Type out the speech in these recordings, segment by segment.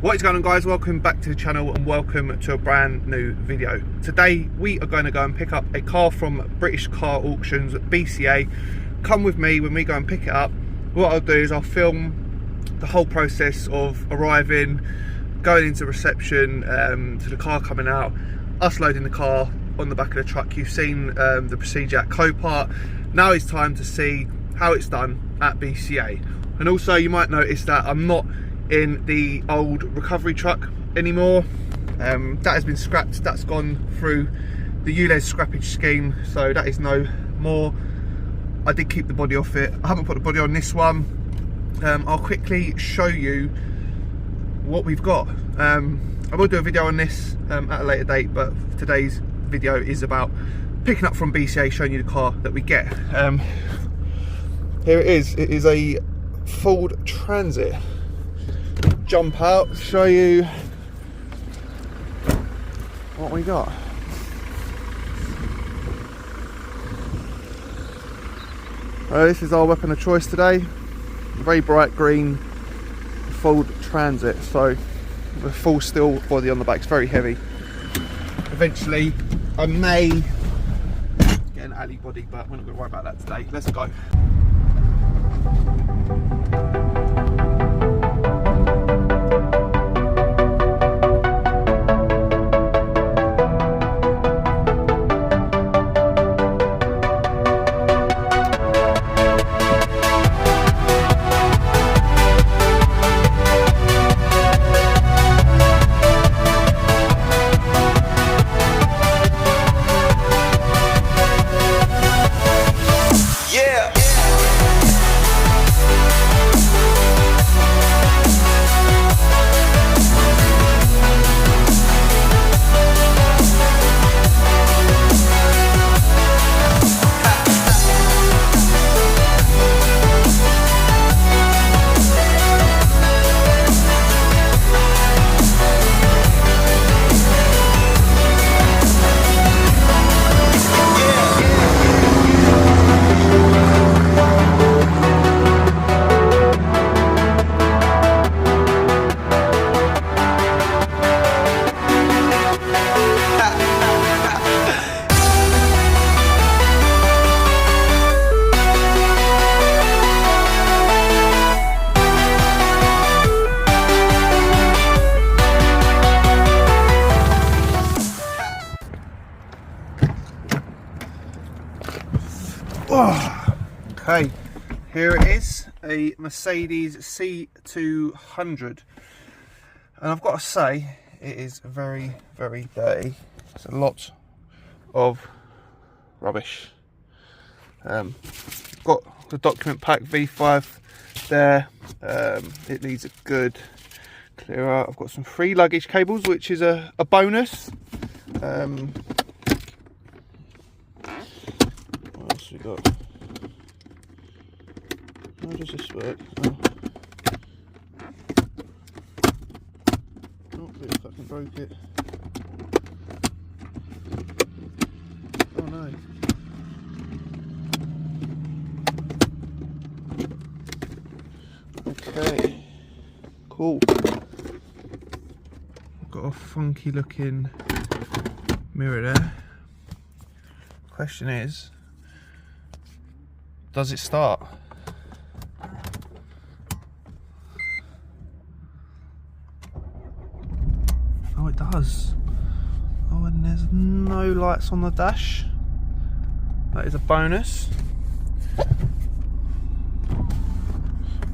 What is going on, guys? Welcome back to the channel and welcome to a brand new video. Today we are going to go and pick up a car from British Car Auctions, BCA. Come with me when we go and pick it up. What I'll do is I'll film the whole process of arriving, going into reception, to the car coming out, us loading the car on the back of the truck. You've seen the procedure at Copart. Now it's time to see how it's done at BCA. And also you might notice that I'm not in the old recovery truck anymore. That has been scrapped. That's gone through the ULEZ scrappage scheme, so that is no more. I did keep the body off it. I haven't put the body on this one. I'll quickly show you what we've got. I will do a video on this at a later date, but today's video is about picking up from BCA, showing you the car that we get. Here it is. It is a Ford Transit. Jump out, show you what we got. This is our weapon of choice today. Very bright green Ford Transit. So the full steel body on the back. It's very heavy. Eventually I may get an alley body, but we're not going to worry about that today. Let's go. Okay, here it is, a Mercedes C200, and I've got to say it is very, very dirty. It's a lot of rubbish. Got the document pack V5 there. It needs a good clear out. I've got some free luggage cables, which is a bonus. What else we got? How does this work? Oh, I fucking broke it. Oh no. Okay. Cool. I've got a funky looking mirror there. Question is, does it start? Oh, it does. Oh, and there's no lights on the dash. That is a bonus.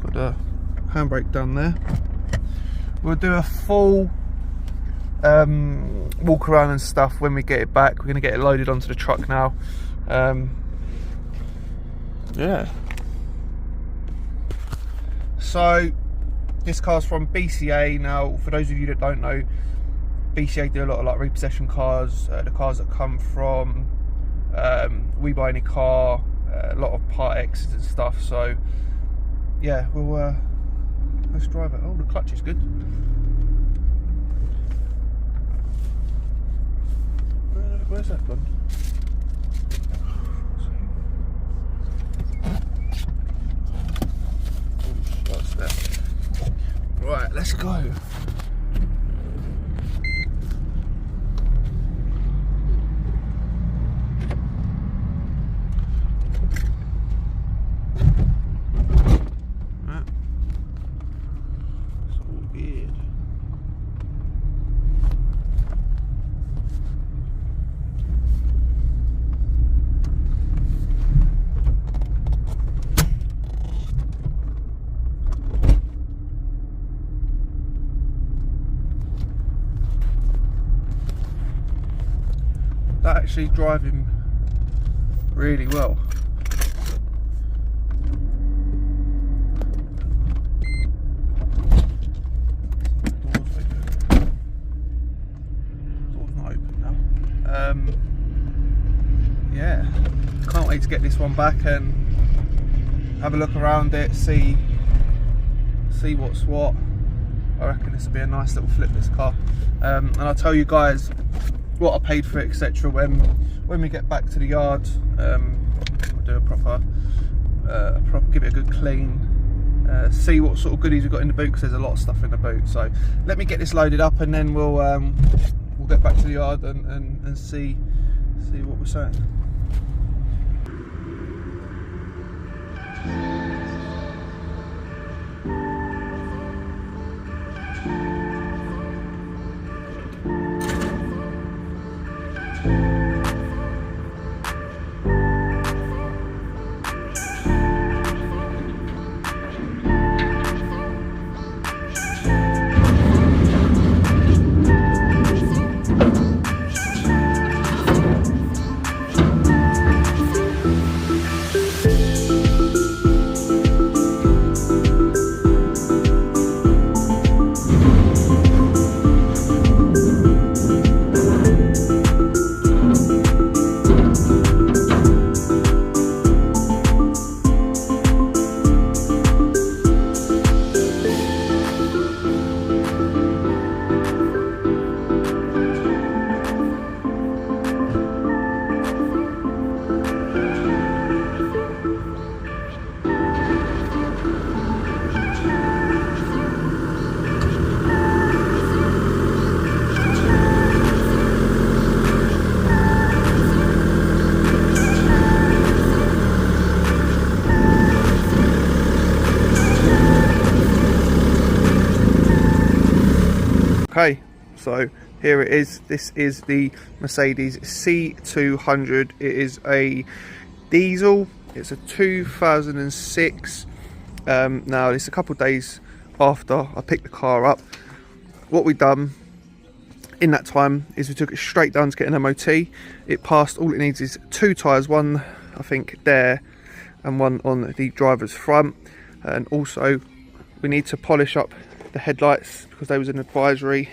Got the handbrake done there. We'll do a full walk around and stuff when we get it back. We're going to get it loaded onto the truck now. Yeah. So this car's from BCA. Now, for those of you that don't know, BCA do a lot of like repossession cars, the cars that come from We Buy Any Car, a lot of Part X's and stuff. So yeah, we'll let's drive it. Oh, the clutch is good. Where's that gone? Right, let's go. that actually is driving really well. Door's not open now. Yeah, can't wait to get this one back and have a look around it, see what's what. I reckon this will be a nice little flip, this car. And I'll tell you guys what I paid for it, etc. when we get back to the yard. We'll do a proper give it a good clean, see what sort of goodies we've got in the boot, because there's a lot of stuff in the boot. So let me get this loaded up and then we'll get back to the yard and see what we're saying. Okay, so here it is. This is the Mercedes C200. It is a diesel. It's a 2006. Now it's a couple of days after I picked the car up. What we done in that time is we took it straight down to get an MOT. It passed. All it needs is 2 tyres, one I think there and one on the driver's front, and also we need to polish up the headlights because they was an advisory.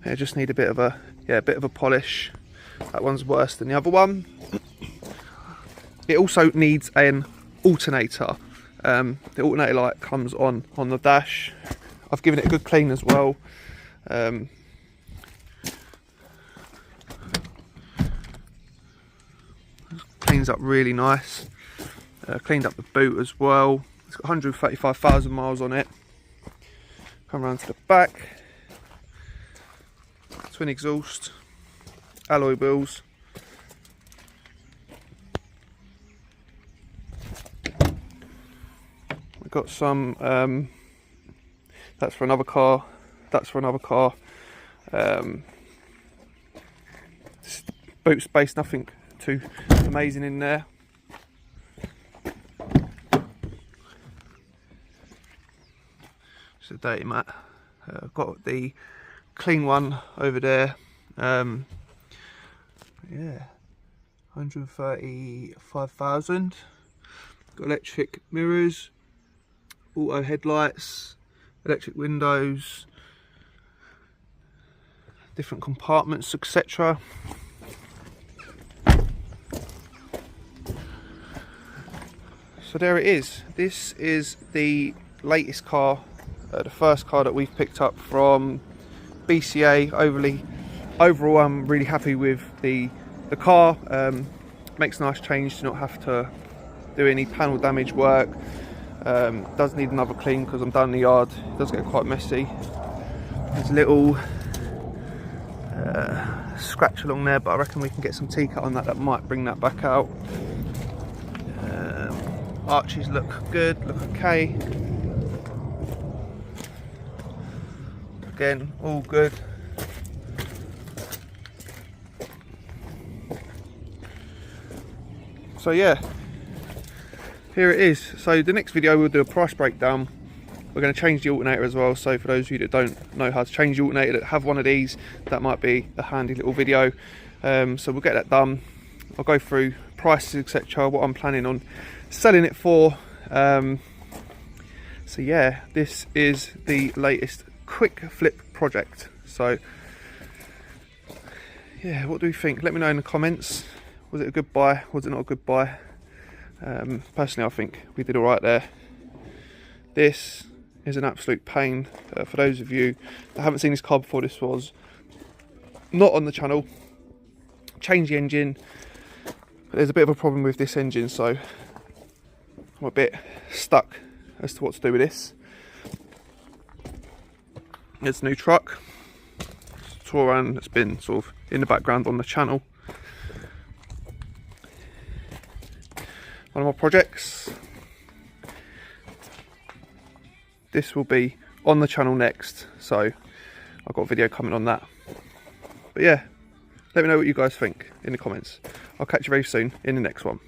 They just need a bit of a polish. That one's worse than the other one. It also needs an alternator. The alternator light comes on the dash. I've given it a good clean as well. Cleans up really nice. Cleaned up the boot as well. It's got 135,000 miles on it. Come around to the back. Twin exhaust, alloy wheels. We've got some, that's for another car, that's for another car. Boot space, nothing too amazing in there. It's a dirty mat. I've got the clean one over there. Yeah, 135,000. Got electric mirrors, auto headlights, electric windows, different compartments, etc. So there it is. This is the latest car, the first car that we've picked up from BCA. Overall, I'm really happy with the car. Makes a nice change to not have to do any panel damage work. Does need another clean because I'm down in the yard. It does get quite messy. There's a little scratch along there, but I reckon we can get some T-cut on that. That might bring that back out. Arches look good, look okay. Again, all good. So yeah, here it is. So the next video we'll do a price breakdown. We're going to change the alternator as well, so for those of you that don't know how to change the alternator, that have one of these, that might be a handy little video. So we'll get that done. I'll go through prices, etc., what I'm planning on selling it for. So yeah, this is the latest quick flip project. So yeah, what do we think? Let me know in the comments. Was it a good buy? Was it not a good buy? Personally, I think we did all right there. This is an absolute pain. For those of you that haven't seen this car before, this was not on the channel. Change the engine, but there's a bit of a problem with this engine, so I'm a bit stuck as to what to do with this. It's a new truck, Touran, that's been sort of in the background on the channel. One of my projects. This will be on the channel next, so I've got a video coming on that. But yeah, let me know what you guys think in the comments. I'll catch you very soon in the next one.